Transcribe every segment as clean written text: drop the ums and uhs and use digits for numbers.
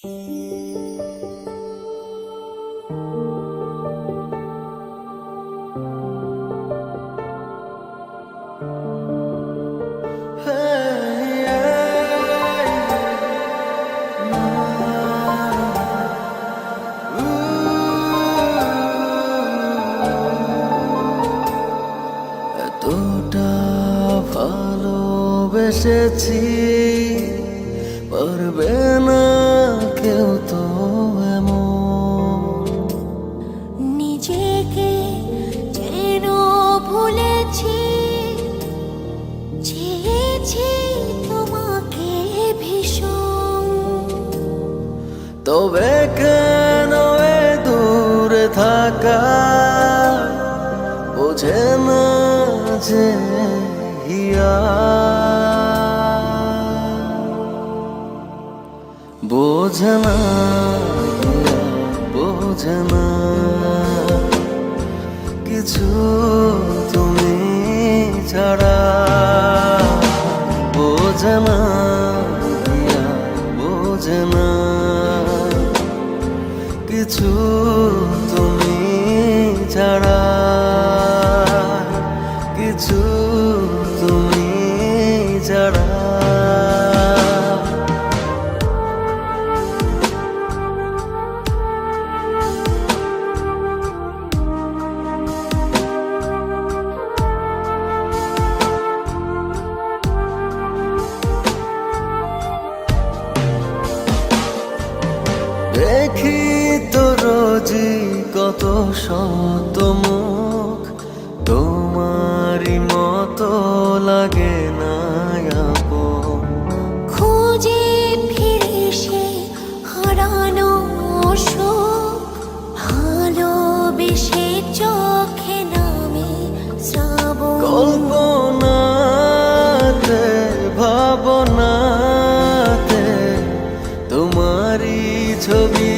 এতটা ভালোবেসেছি, পারবে না কেউ তো এমন। নিজেকে যেন ভুলেছি, চেয়েছি তোমাকে ভীষণ। তবে কেন এ দূরে থাকা বোঝে না যে হিয়া, বোঝে না হিয়া, বোঝে না কিছু তুমি ছাড়া, বোঝে না হিয়া, বোঝে না কিছু তুমি ছাড়া, কিছু তুমি ছাড়া। দেখি তো রোজই কত শত মুখ, তোমারই মতো লাগে না আপন। খুঁজে ফিরে সে হারানো সুখ, ভালোবেসে চোখে নামে শ্রাবণ। কল্পনাতে ভাবনাতে তোমারই ছবি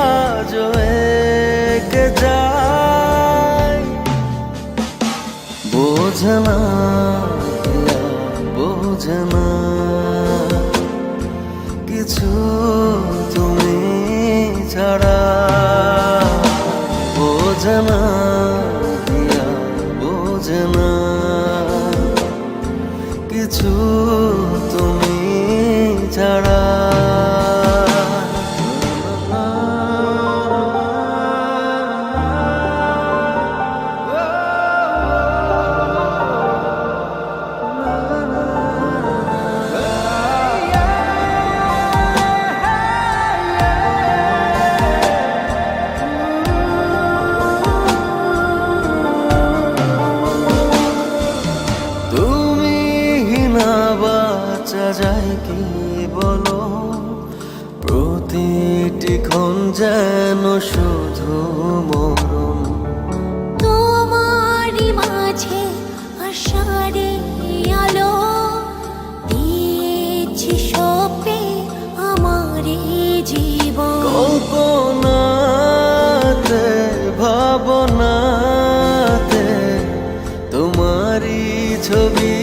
আজ এঁকে যায়, বোঝে না হিয়া, বোঝে না কিছু তুমি ছাড়া, বোঝে না হিয়া, বোঝে না কিছু তুমি ছাড়া। তুমি না বাঁচা যায় কি বলো, প্রতিটি ক্ষণ যেন শুধু মরণ। তোমারই মাঝে আশারে আলো, দিয়েছি সপে আমারই জীবন। কল্পনাতে ভাবনাতে তোমারই ছবি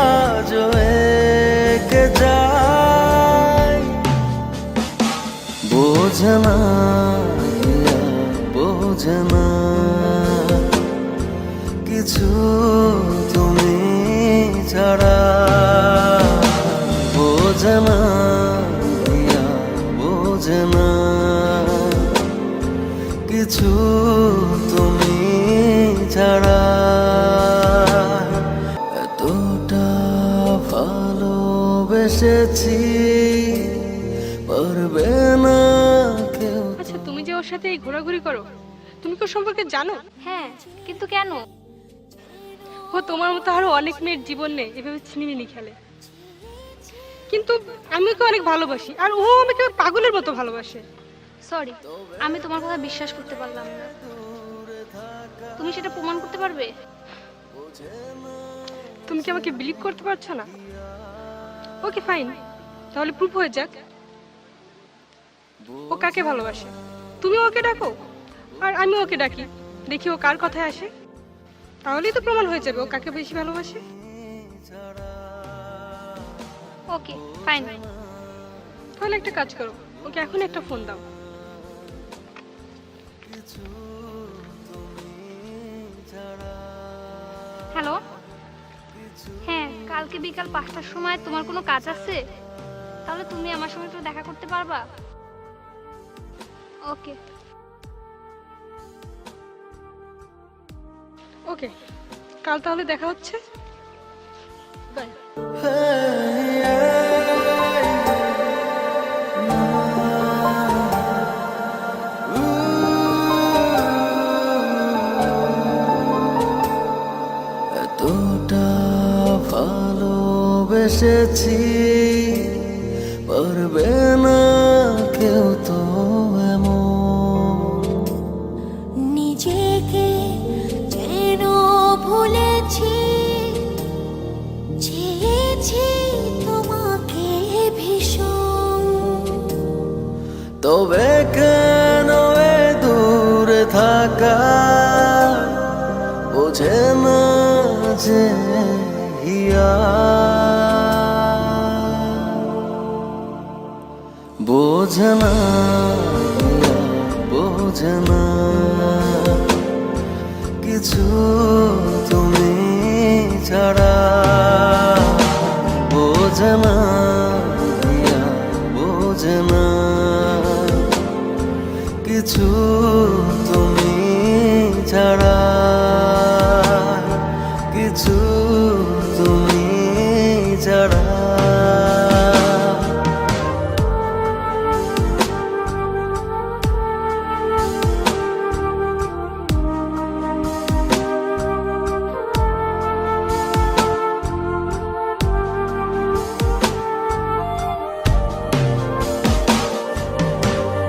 আজ এঁকে যায়, বোঝে না হিয়া, বোঝে না কিছু তুমি ছাড়া, বোঝে না হিয়া, বোঝে না কিছু তুমি ছাড়া। এতটা ভালোবেসেছি, পারবে না কেউ। আচ্ছা, তুমি যে ওর সাথে এই ঘোরাঘুরি করো, তুমি কি ওর সম্পর্কে জানো? হ্যাঁ, কিন্তু কেন? ও তোমার মতো আরো অনেক মেয়ের জীবন নেই এভাবে ছিনিমিনি খেলে, কিন্তু আমি ওকে অনেক ভালোবাসি আর ও আমাকে পাগলের মতো ভালোবাসে। সরি, আমি তোমার কথা বিশ্বাস করতে পারলাম না। তুমি সেটা প্রমাণ করতে পারবে? তুমি কি আমাকে বিলিভ করতে পারছো না? ওকে ফাইন, তাহলে প্রুফ হয়ে যাক ও কাকে ভালোবাসে। তুমি ওকে ডাকো আর আমি ওকে ডাকি, দেখি ও কার কথায় আসে, তাহলেই তো প্রমাণ হয়ে যাবে ও কাকে বেশি ভালোবাসে। Okay fine. তাহলে একটা কাজ করো, ওকে এখন একটা ফোন দাও। হ্যালো, হ্যাঁ কালকে বিকাল 5টার সময় তোমার কোনো কাজ আছে? তাহলে তুমি আমার সঙ্গে একটু দেখা করতে পারবা? ওকে। ওকে, কাল তাহলে দেখা হচ্ছে। বাই। এতটা ভালোবেসেছি, পারবে না কেউ তো এমন। নিজেকে যেন ভুলেছি, চেয়েছি তোমাকে ভীষণ। তবে কেন এ দূরে থাকা বোঝে না যে হিয়া, বোঝে না হিয়া, বোঝে না কিছু তুমি ছাড়া, বোঝে না হিয়া, বোঝে না কিছু তুমি ছাড়া, কিছু তুমি ছাড়া।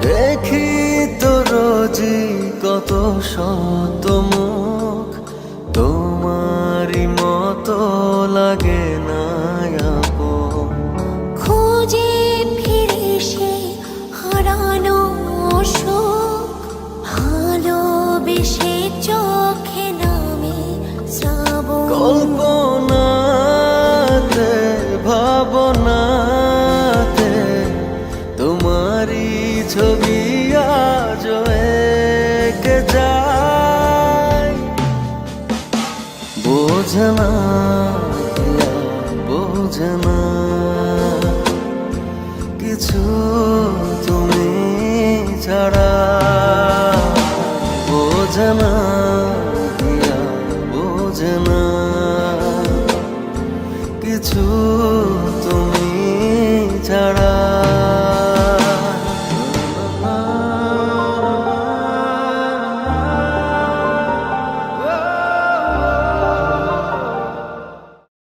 দেখি তো রোজই কত শত মুখ, তোমারই মতো লাগে না আপন। খুঁজে ফিরে সে হারানো সুখ, ভালোবেসে চোখে নামে শ্রাবণ। কল্পনাতে ভাবনাতে তোমারই ছবি আজ এঁকে যায়, বোঝে না হিয়া, বোঝে না কিছু তুমি ছাড়া, বোঝে না হিয়া, বোঝে না কিছু